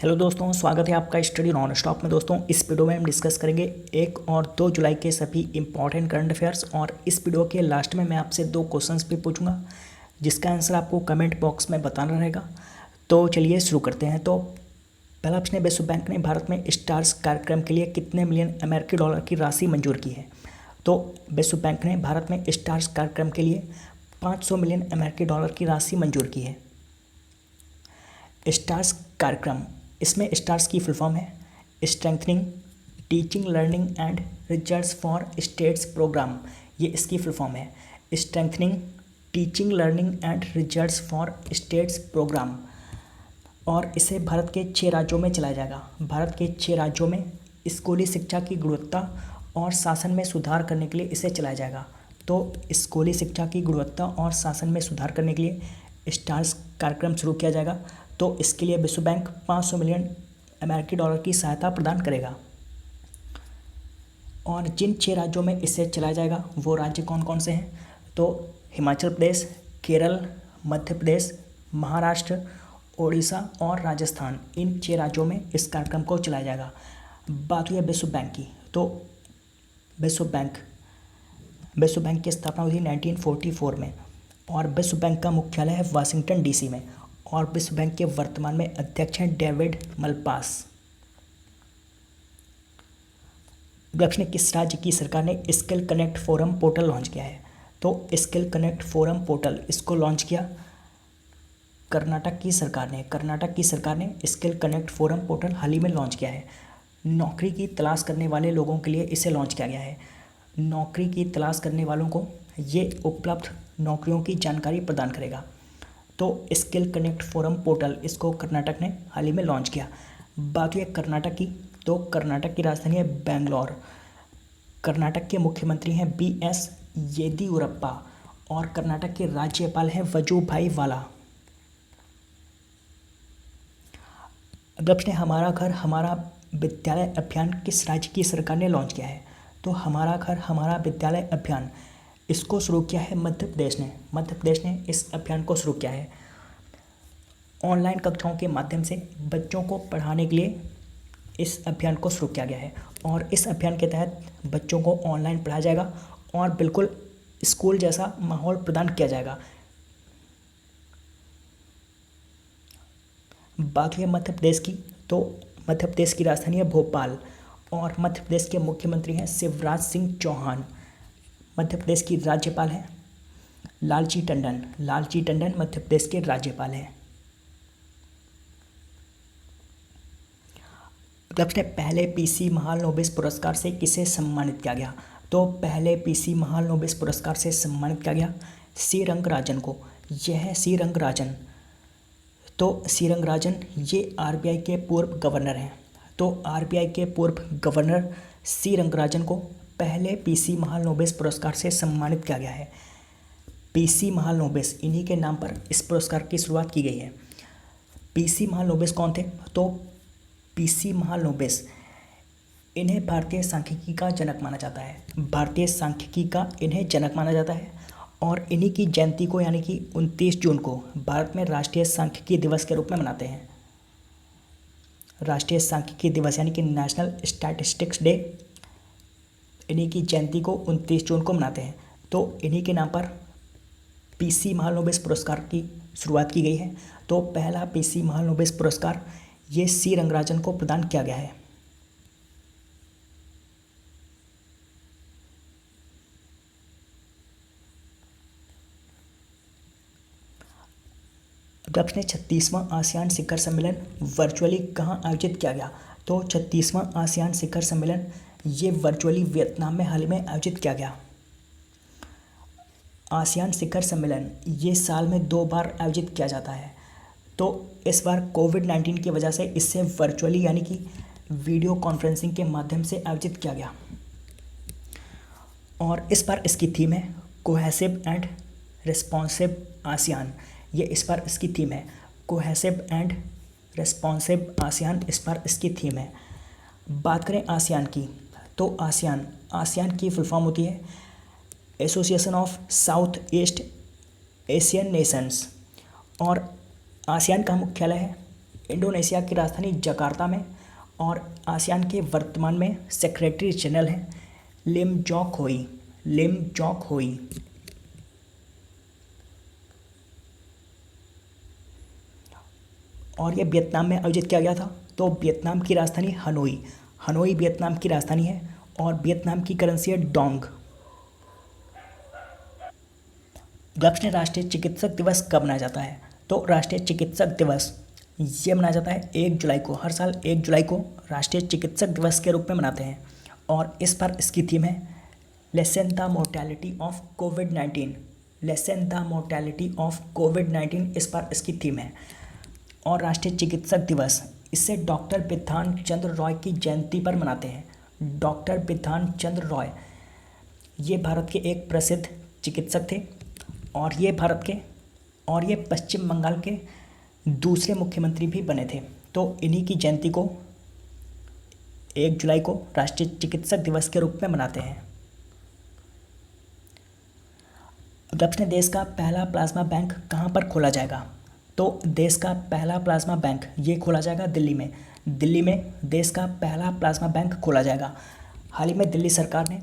Hello दोस्तों, स्वागत है आपका स्टडी नॉन स्टॉप में। दोस्तों, इस वीडियो में हम डिस्कस करेंगे 1 और 2 जुलाई के सभी इंपॉर्टेंट करंट अफेयर्स। और इस वीडियो के लास्ट में मैं आपसे 2 क्वेश्चंस भी पूछूंगा जिसका आंसर आपको कमेंट बॉक्स में बताना रहेगा। तो चलिए शुरू करते हैं। तो पहला प्रश्न है, विश्व बैंक ने भारत में स्टार्स कार्यक्रम के लिए कितने मिलियन अमेरिकी डॉलर की राशि मंजूर की है। तो विश्व बैंक ने भारत में स्टार्स कार्यक्रम के लिए 500 मिलियन अमेरिकी डॉलर की राशि मंजूर की है। स्टार्स कार्यक्रम, इसमें स्टार्स की फुल फॉर्म है strengthening teaching learning and results for states programme. ये इसकी फुल फॉर्म है strengthening teaching learning and results for states programme. और इसे भारत के 6 राज्यों में चलाया जाएगा। भारत के 6 राज्यों में स्कूली शिक्षा की गुणवत्ता और शासन में सुधार करने के लिए इसे चलाया जाएगा। तो स्कूली शिक्षा की गुणवत्ता और शासन में सुधार करने के लिए स्टार्स कार्यक्रम शुरू किया जाएगा। तो इसके लिए विश्व बैंक 500 मिलियन अमेरिकी डॉलर की सहायता प्रदान करेगा। और जिन 6 राज्यों में इसे चलाया जाएगा वो राज्य कौन कौन से हैं, तो हिमाचल प्रदेश, केरल, मध्य प्रदेश, महाराष्ट्र, ओडिशा और राजस्थान। इन 6 राज्यों में इस कार्यक्रम को चलाया जाएगा। बात हुई है विश्व बैंक की। तो विश्व बैंक की स्थापना हुई थी 1944 में और विश्व बैंक का मुख्यालय है वाशिंगटन डीसी में। और विश्व बैंक के वर्तमान में अध्यक्ष हैं डेविड मलपास। प्रश्न, किस राज्य की सरकार ने skill connect forum portal launch किया है। तो स्किल कनेक्ट फोरम पोर्टल इसको लॉन्च किया कर्नाटक की सरकार ने। कर्नाटक की सरकार ने स्किल कनेक्ट फोरम पोर्टल हाल ही में लॉन्च किया है। नौकरी की तलाश करने वाले लोगों के लिए इसे लॉन्च किया गया है। नौकरी की तलाश करने वालों को ये उपलब्ध नौकरियों की जानकारी प्रदान करेगा। तो स्किल कनेक्ट फोरम पोर्टल इसको कर्नाटक ने हाल ही में लॉन्च किया। बात है कर्नाटक की। तो कर्नाटक की राजधानी है बेंगलोर। कर्नाटक के मुख्यमंत्री हैं BS येदियुरप्पा और कर्नाटक के राज्यपाल हैं वजुभाई वाला। अब प्रश्न है, हमारा घर हमारा विद्यालय अभियान किस राज्य की सरकार ने लॉन्च किया है। तो हमारा घर हमारा विद्यालय अभियान इसको शुरू किया है मध्य प्रदेश ने। मध्य प्रदेश ने इस अभियान को शुरू किया है। ऑनलाइन कक्षाओं के माध्यम से बच्चों को पढ़ाने के लिए इस अभियान को शुरू किया गया है। और इस अभियान के तहत बच्चों को ऑनलाइन पढ़ाया जाएगा और बिल्कुल स्कूल जैसा माहौल प्रदान किया जाएगा। बात हुई मध्य प्रदेश की। तो मध्य प्रदेश की राजधानी है भोपाल और मध्य प्रदेश के मुख्यमंत्री हैं शिवराज सिंह चौहान। मध्य प्रदेश की राज्यपाल हैं लालजी टंडन। लालजी टंडन मध्य प्रदेश के राज्यपाल हैं। प्रश्न, पहले PC महालनोबिस पुरस्कार से किसे सम्मानित किया गया। तो पहले PC महालनोबिस पुरस्कार से सम्मानित किया गया सी रंगराजन को। यह है सी रंगराजन। तो सी रंगराजन ये RBI के पूर्व गवर्नर हैं। तो RBI के पूर्व गवर्नर सी रंगराजन को पहले PC महालनोबिस पुरस्कार से सम्मानित किया गया है। PC महालनोबिस, इन्हीं के नाम पर इस पुरस्कार की शुरुआत की गई है। PC महालनोबिस कौन थे। तो PC महालनोबिस, इन्हें भारतीय सांख्यिकी का जनक माना जाता है। भारतीय सांख्यिकी का इन्हें जनक माना जाता है। और इन्हीं की जयंती को यानी कि 29 जून को भारत में राष्ट्रीय सांख्यिकी दिवस के रूप में मनाते हैं। राष्ट्रीय सांख्यिकी दिवस यानी कि नेशनल स्टैटिस्टिक्स डे, इन्हीं की जयंती को 29 जून को मनाते हैं। तो इन्हीं के नाम पर PC महालनोबिस पुरस्कार की शुरुआत की गई है। तो पहला PC महालनोबिस पुरस्कार ये सी रंगराजन को प्रदान किया गया है। प्रश्न, 36वां आसियान शिखर सम्मेलन वर्चुअली कहाँ आयोजित किया गया। तो 36वां आसियान शिखर सम्मेलन ये वर्चुअली वियतनाम में हाल ही में आयोजित किया गया। आसियान शिखर सम्मेलन ये साल में 2 बार आयोजित किया जाता है। तो इस बार कोविड-19 की वजह से इसे वर्चुअली यानी कि वीडियो कॉन्फ्रेंसिंग के माध्यम से आयोजित किया गया। और इस बार इसकी थीम है कोहेसिव एंड रिस्पॉन्सिव आसियान। ये इस बार इसकी थीम है कोहेसिव एंड रिस्पॉन्सिव आसियान, इस बार इसकी थीम है। बात करें आसियान की। तो आसियान की फुल फॉर्म होती है association of south east Asian Nations. और आसियान का मुख्यालय है इंडोनेशिया की राजधानी जकार्ता में, और आसियान के वर्तमान में सेक्रेटरी जनरल हैं लिम जोक होई। लिम जोक होई। और ये वियतनाम में आयोजित किया गया था। तो वियतनाम की राजधानी हनोई। हनोई वियतनाम की राजधानी है और वियतनाम की करेंसी है डोंग। प्रश्न, राष्ट्रीय चिकित्सक दिवस कब मनाया जाता है? तो राष्ट्रीय चिकित्सक दिवस ये मनाया जाता है 1 जुलाई को। हर साल 1 जुलाई को राष्ट्रीय चिकित्सक दिवस के रूप में मनाते हैं। और इस बार इसकी थीम है लेसन द मोर्टेलिटी ऑफ कोविड-19। लेसन द मोर्टेलिटी ऑफ कोविड-19 इस बार इसकी थीम है। और राष्ट्रीय चिकित्सक दिवस इसे डॉक्टर बिधान चंद्र रॉय की जयंती पर मनाते हैं। डॉक्टर बिधान चंद्र रॉय ये भारत के एक प्रसिद्ध चिकित्सक थे और ये पश्चिम बंगाल के दूसरे मुख्यमंत्री भी बने थे। तो इन्हीं की जयंती को 1 जुलाई को राष्ट्रीय चिकित्सक दिवस के रूप में मनाते हैं। अपने देश का पहला प्लाज्मा बैंक कहाँ पर खोला जाएगा? तो देश का पहला प्लाज्मा बैंक ये खोला जाएगा दिल्ली में। दिल्ली में देश का पहला प्लाज्मा बैंक खोला जाएगा। हाल ही में दिल्ली सरकार ने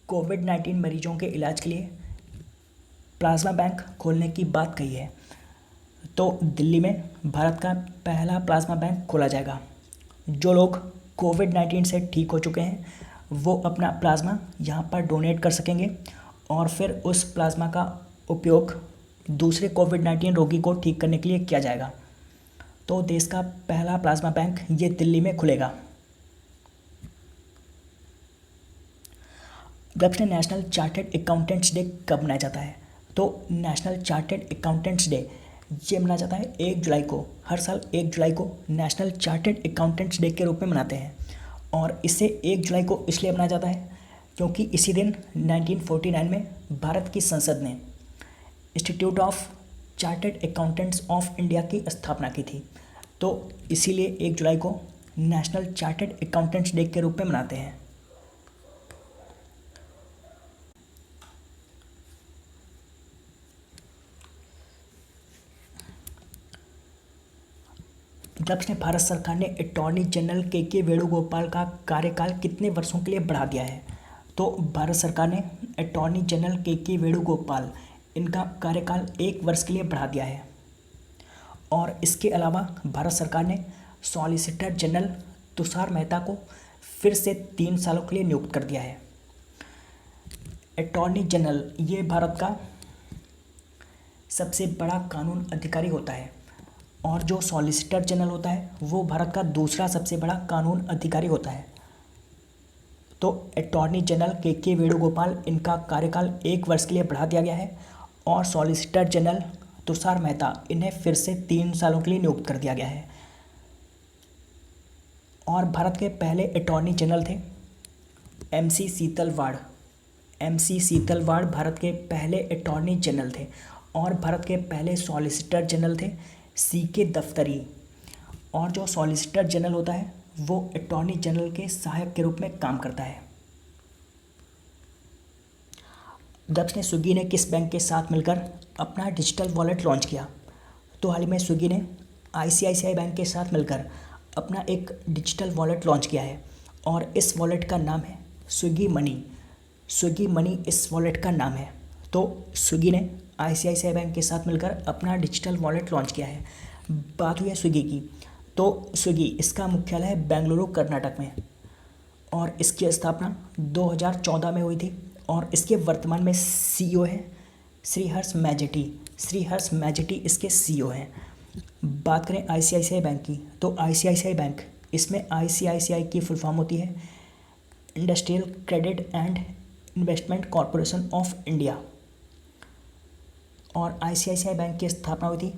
कोविड-19 मरीजों के इलाज के लिए प्लाज्मा बैंक खोलने की बात कही है। तो दिल्ली में भारत का पहला प्लाज्मा बैंक खोला जाएगा। जो लोग कोविड-19 से ठीक हो चुके हैं वो अपना प्लाज्मा यहाँ पर डोनेट कर सकेंगे और फिर उस प्लाज्मा का उपयोग दूसरे कोविड-19 रोगी को ठीक करने के लिए किया जाएगा। तो देश का पहला प्लाज्मा बैंक ये दिल्ली में खुलेगा। प्रश्न, नेशनल चार्टर्ड अकाउंटेंट्स डे कब मनाया जाता है? तो नेशनल चार्टर्ड अकाउंटेंट्स डे ये मनाया जाता है 1 जुलाई को। हर साल 1 जुलाई को नेशनल चार्टर्ड अकाउंटेंट्स डे के रूप में मनाते हैं। और इसे 1 जुलाई को इसलिए मनाया जाता है क्योंकि इसी दिन 1949 में भारत की संसद ने institute of chartered accountants of India की स्थापना की थी। तो इसीलिए 1 जुलाई को नेशनल चार्टर्ड अकाउंटेंट्स डे के रूप में मनाते हैं। जब से भारत सरकार ने अटॉर्नी जनरल के वेणुगोपाल का कार्यकाल कितने वर्षों के लिए बढ़ा दिया है? तो भारत सरकार ने अटॉर्नी जनरल के वेणुगोपाल इनका कार्यकाल 1 वर्ष के लिए बढ़ा दिया है। और इसके अलावा भारत सरकार ने सॉलिसिटर जनरल तुषार मेहता को फिर से 3 सालों के लिए नियुक्त कर दिया है। अटॉर्नी जनरल ये भारत का सबसे बड़ा कानून अधिकारी होता है और जो सॉलिसिटर जनरल होता है वो भारत का दूसरा सबसे बड़ा कानून अधिकारी होता है। तो अटॉर्नी जनरल के वेणुगोपाल इनका कार्यकाल 1 वर्ष के लिए बढ़ा दिया गया है और सॉलिसिटर जनरल तुषार मेहता इन्हें फिर से 3 सालों के लिए नियुक्त कर दिया गया है। और भारत के पहले अटॉर्नी जनरल थे MC सीतलवाड़। MC सीतलवाड़ भारत के पहले अटॉर्नी जनरल थे। और भारत के पहले सॉलिसिटर जनरल थे CK दफ्तरी। और जो सॉलिसिटर जनरल होता है वो अटॉर्नी जनरल के सहायक के रूप में काम करता है। जब से स्विगी ने किस बैंक के साथ मिलकर अपना डिजिटल वॉलेट लॉन्च किया? तो हाल ही में स्विगी ने ICICI बैंक के साथ मिलकर अपना एक डिजिटल वॉलेट लॉन्च किया है और इस वॉलेट का नाम है स्विगी मनी। स्विगी मनी इस वॉलेट का नाम है। तो स्विगी ने ICICI बैंक के साथ मिलकर अपना डिजिटल वॉलेट लॉन्च किया है। बात हुई है स्विगी की, तो स्विगी इसका मुख्यालय है बेंगलुरु कर्नाटक में और इसकी स्थापना 2014 में हुई थी। और इसके वर्तमान में CEO है श्रीहर्ष मैजेटी। श्रीहर्ष मैजेटी इसके CEO हैं। बात करें ICICI बैंक की, तो ICICI बैंक इसमें ICICI की फुल फॉर्म होती है industrial credit and investment corporation of India. और ICICI बैंक की स्थापना हुई थी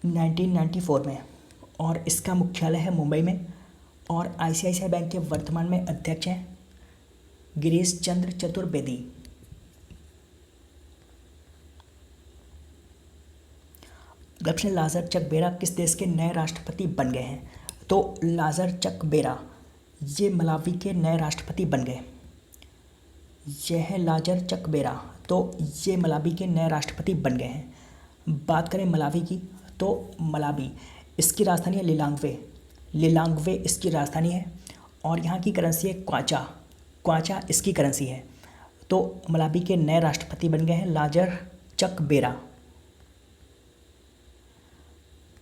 1994 में और इसका मुख्यालय है मुंबई में। और ICICI बैंक के वर्तमान में अध्यक्ष हैं गिरीश चंद्र चतुर्वेदी। दक्षिण लाजर चकबेरा किस देश के नए राष्ट्रपति बन गए हैं? तो लाजर चकबेरा ये मलावी के नए राष्ट्रपति बन गए। यह है लाजर चकबेरा, तो ये मलावी के नए राष्ट्रपति बन गए हैं। बात करें मलावी की, तो मलावी इसकी राजधानी है लिलांगवे। लिलांगवे इसकी राजधानी है। और यहाँ की करेंसी है क्वाचा। क्वाचा इसकी करेंसी है। तो मलावी के नए राष्ट्रपति बन गए हैं लाजर चकबेरा।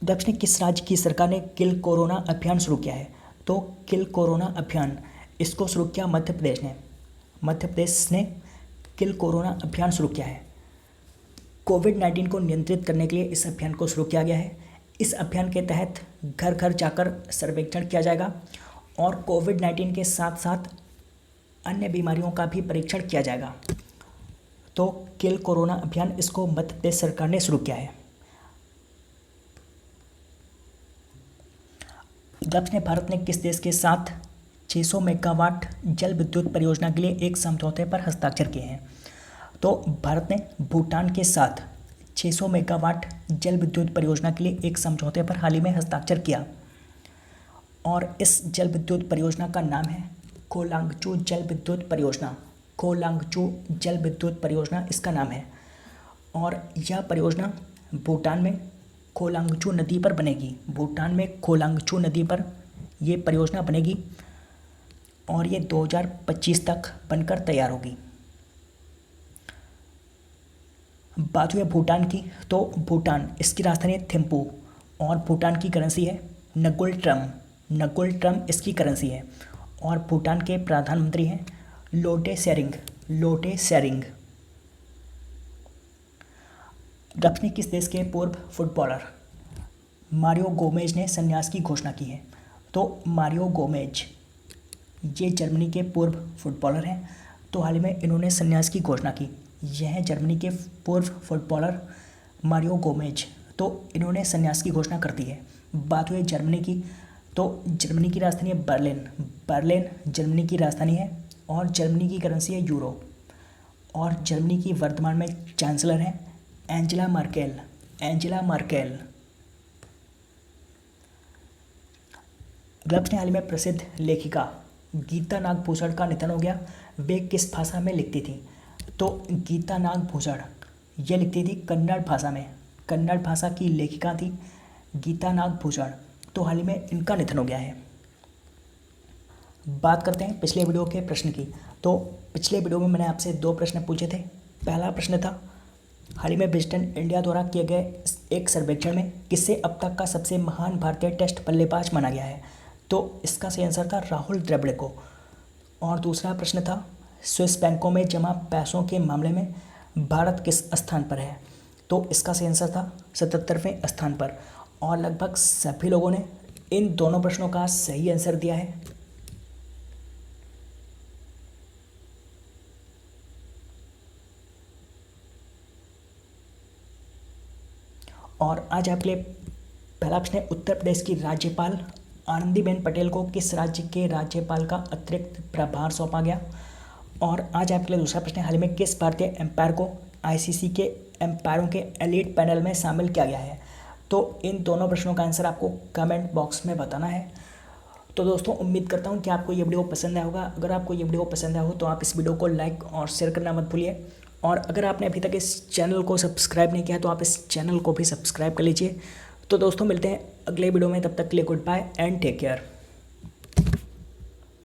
दक्षिण किस राज्य की सरकार ने किल कोरोना अभियान शुरू किया है? तो किल कोरोना अभियान इसको शुरू किया मध्य प्रदेश ने। मध्य प्रदेश ने किल कोरोना अभियान शुरू किया है। कोविड-19 को नियंत्रित करने के लिए इस अभियान को शुरू किया गया है। इस अभियान के तहत घर घर जाकर सर्वेक्षण किया जाएगा और कोविड-19 के साथ साथ अन्य बीमारियों का भी परीक्षण किया जाएगा। तो किल कोरोना अभियान इसको मध्य प्रदेश सरकार ने शुरू किया है। दक्षिण भारत ने किस देश के साथ 600 मेगावाट जल विद्युत परियोजना के लिए एक समझौते पर हस्ताक्षर किए हैं? तो भारत ने भूटान के साथ 600 मेगावाट जल विद्युत परियोजना के लिए एक समझौते पर हाल ही में हस्ताक्षर किया और इस जल विद्युत परियोजना का नाम है खोलांगचू जल विद्युत परियोजना। खोलांगचू जल विद्युत परियोजना इसका नाम है और यह परियोजना भूटान में खोलांगचू नदी पर बनेगी। भूटान में खोलांगचू नदी पर यह परियोजना बनेगी और ये 2025 तक बनकर तैयार होगी। बात हुई भूटान की, तो भूटान इसकी राजधानी है थिम्पू और भूटान की करेंसी है नगुल ट्रम। नगुल ट्रम इसकी करेंसी है और भूटान के प्रधानमंत्री हैं लोटे शेरिंग। लोटे शेरिंग। दक्षिणी किस देश के पूर्व फुटबॉलर मारियो गोमेज ने संन्यास की घोषणा की है? तो मारियो गोमेज ये जर्मनी के पूर्व फुटबॉलर हैं। तो हाल ही में इन्होंने संन्यास की घोषणा की। यह है जर्मनी के पूर्व फुटबॉलर मारियो गोमेज। तो इन्होंने संन्यास की घोषणा कर दी है। बात हुई जर्मनी की, तो जर्मनी की राजधानी है बर्लिन। बर्लिन जर्मनी की राजधानी है और जर्मनी की करेंसी है यूरो और जर्मनी की वर्तमान में चांसलर हैं Angela Merkel. Angela Merkel. Gloves ने हाल ही में प्रसिद्ध लेखिका गीता नागभूषण का निधन हो गया। वे किस भाषा में लिखती थी? तो गीता नागभूषण ये लिखती थी कन्नड़ भाषा में। कन्नड़ भाषा की लेखिका थी गीता नागभूषण। तो हाल ही में इनका निधन हो गया है। बात करते हैं पिछले वीडियो के प्रश्न की। तो पिछले वीडियो में मैंने आपसे 2 प्रश्न पूछे थे। पहला प्रश्न था हाल ही में विजडन इंडिया द्वारा किए गए एक सर्वेक्षण में किसे अब तक का सबसे महान भारतीय टेस्ट बल्लेबाज माना गया है? तो इसका सही आंसर था राहुल द्रविड़ को। और दूसरा प्रश्न था स्विस बैंकों में जमा पैसों के मामले में भारत किस स्थान पर है? तो इसका सही आंसर था 77वें स्थान पर। और लगभग सभी लोगों ने इन दोनों प्रश्नों का सही आंसर दिया है। और आज आपके लिए पहला प्रश्न है उत्तर प्रदेश की राज्यपाल आनंदीबेन पटेल को किस राज्य के राज्यपाल का अतिरिक्त प्रभार सौंपा गया? और आज आपके लिए दूसरा प्रश्न है हाल ही में किस भारतीय एम्पायर को आईसीसी के एम्पायरों के एलीट पैनल में शामिल किया गया है? तो इन दोनों प्रश्नों का आंसर आपको कमेंट बॉक्स में बताना है। तो दोस्तों उम्मीद करता हूँ कि आपको ये वीडियो पसंद आया होगा। अगर आपको ये वीडियो पसंद आया हो तो आप इस वीडियो को लाइक और शेयर करना मत भूलिए। और अगर आपने अभी तक इस चैनल को सब्सक्राइब नहीं किया तो आप इस चैनल को भी सब्सक्राइब कर लीजिए। तो दोस्तों मिलते हैं अगले वीडियो में, तब तक के लिए good bye and take care.